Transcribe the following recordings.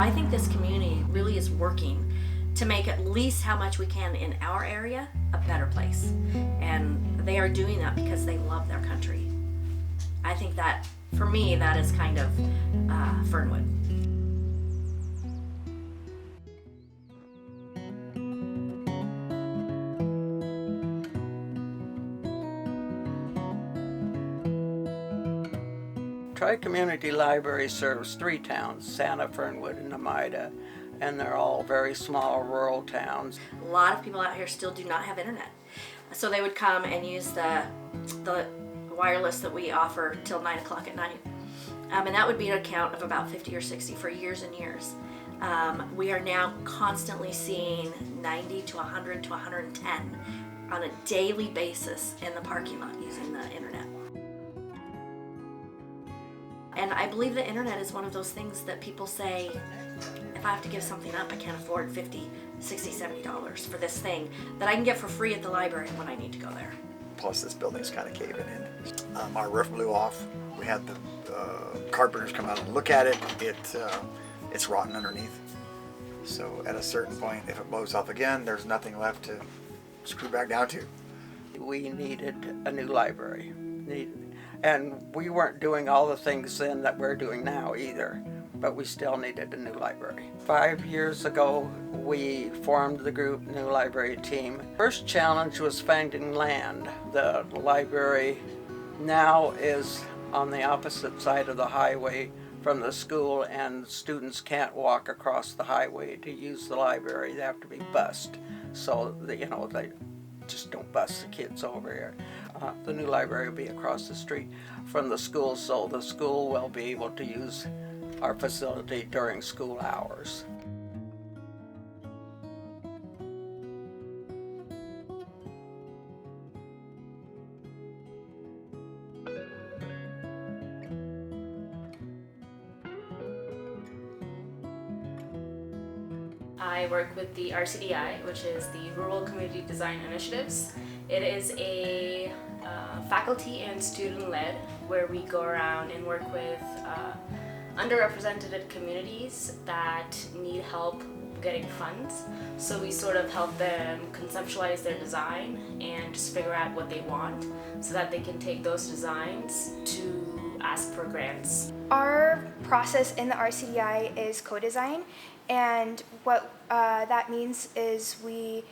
I think this community really is working to make at least how much we can in our area a better place. And they are doing that because they love their country. I think that, for me, that is kind of Fernwood. Tri-Community Library serves 3 towns, Santa, Fernwood, and Oneida, and they're all very small rural towns. A lot of people out here still do not have internet. So they would come and use the wireless that we offer till 9 o'clock at night. And that would be an account of about 50 or 60 for years and years. We are now constantly seeing 90 to 100 to 110 on a daily basis in the parking lot using the internet. And I believe the internet is one of those things that people say, if I have to give something up, I can't afford $50, $60, $70 for this thing that I can get for free at the library when I need to go there. Plus this building's kind of caving in. Our roof blew off. We had the carpenters come out and look at it. It's rotten underneath. So at a certain point, if it blows off again, there's nothing left to screw back down to. We needed a new library. And we weren't doing all the things then that we're doing now either, but we still needed a new library. 5 years ago, we formed the group New Library Team. First challenge was finding land. The library now is on the opposite side of the highway from the school, and students can't walk across the highway to use the library. They have to be bused. So, they just don't bus the kids over here. The new library will be across the street from the school, so the school will be able to use our facility during school hours. I work with the RCDI, which is the Rural Community Design Initiatives. It is a faculty and student-led, where we go around and work with underrepresented communities that need help getting funds. So we sort of help them conceptualize their design and just figure out what they want so that they can take those designs to ask for grants. Our process in the RCDI is co-design, and what that means is we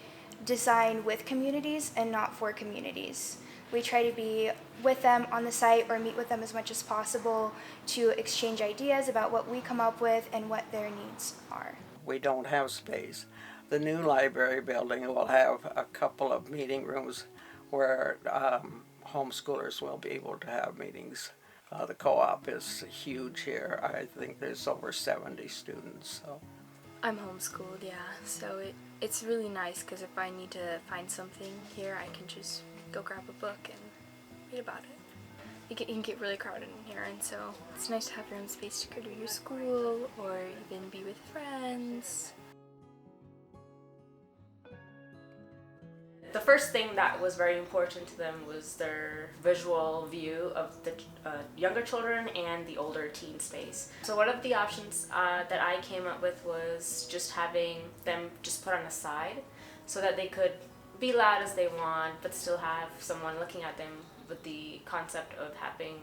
design with communities and not for communities. We try to be with them on the site or meet with them as much as possible to exchange ideas about what we come up with and what their needs are. We don't have space. The new library building will have a couple of meeting rooms where homeschoolers will be able to have meetings. The co-op is huge here. I think there's over 70 students. So. I'm homeschooled, yeah, so it's really nice because if I need to find something here, I can just go grab a book and read about it. It can get really crowded in here, and so it's nice to have your own space to go to your school or even be with friends. The first thing that was very important to them was their visual view of the younger children and the older teen space. So one of the options that I came up with was just having them just put on a side so that they could be loud as they want but still have someone looking at them, with the concept of having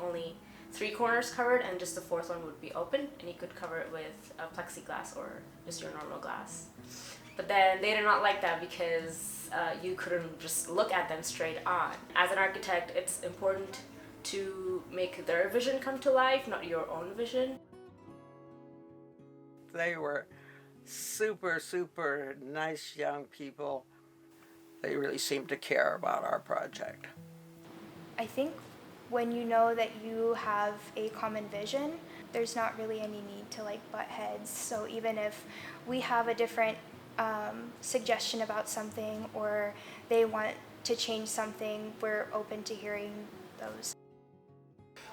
only 3 corners covered and just the 4th one would be open, and you could cover it with a plexiglass or just your normal glass. But then they did not like that because you couldn't just look at them straight on. As an architect, it's important to make their vision come to life, not your own vision. They were super, super nice young people. They really seemed to care about our project. I think when you know that you have a common vision, there's not really any need to butt heads. So even if we have a different suggestion about something or they want to change something, we're open to hearing those.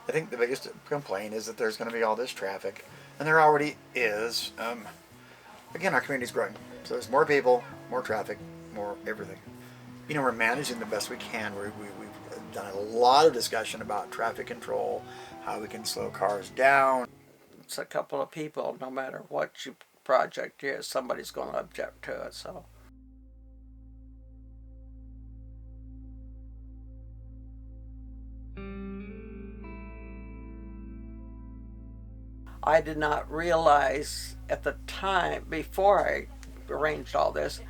I think the biggest complaint is that there's going to be all this traffic, and there already is. Again, our community's growing, so there's more people, more traffic, more everything. We're managing the best we can. We've done a lot of discussion about traffic control, how we can slow cars down. it's a couple of people, no matter what your project is, somebody's going to object to it. So I did not realize at the time, before I arranged all this,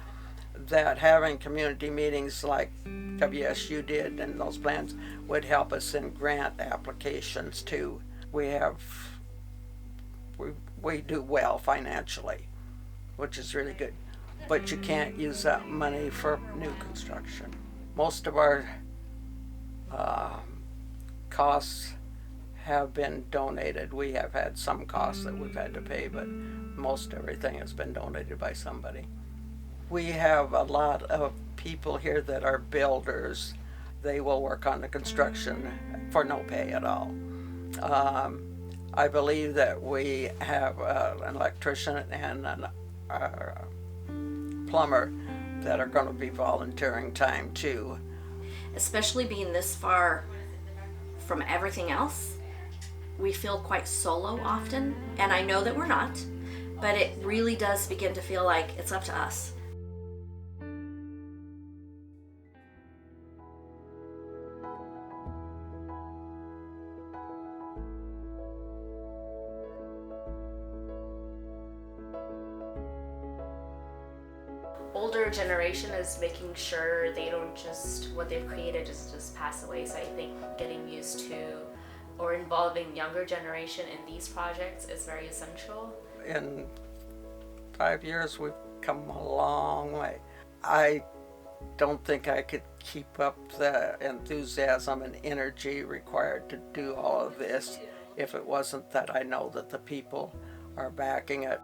that having community meetings like WSU did and those plans would help us in grant applications too. We do well financially, which is really good, but you can't use that money for new construction. Most of our costs have been donated. We have had some costs that we've had to pay, but most everything has been donated by somebody. We have a lot of people here that are builders. They will work on the construction for no pay at all. I believe that we have an electrician and a plumber that are going to be volunteering time too. Especially being this far from everything else, we feel quite solo often, and I know that we're not, but it really does begin to feel like it's up to us. Older generation is making sure they don't just, what they've created just pass away. So I think getting used to or involving younger generation in these projects is very essential. In 5 years, we've come a long way. I don't think I could keep up the enthusiasm and energy required to do all of this if it wasn't that I know that the people are backing it.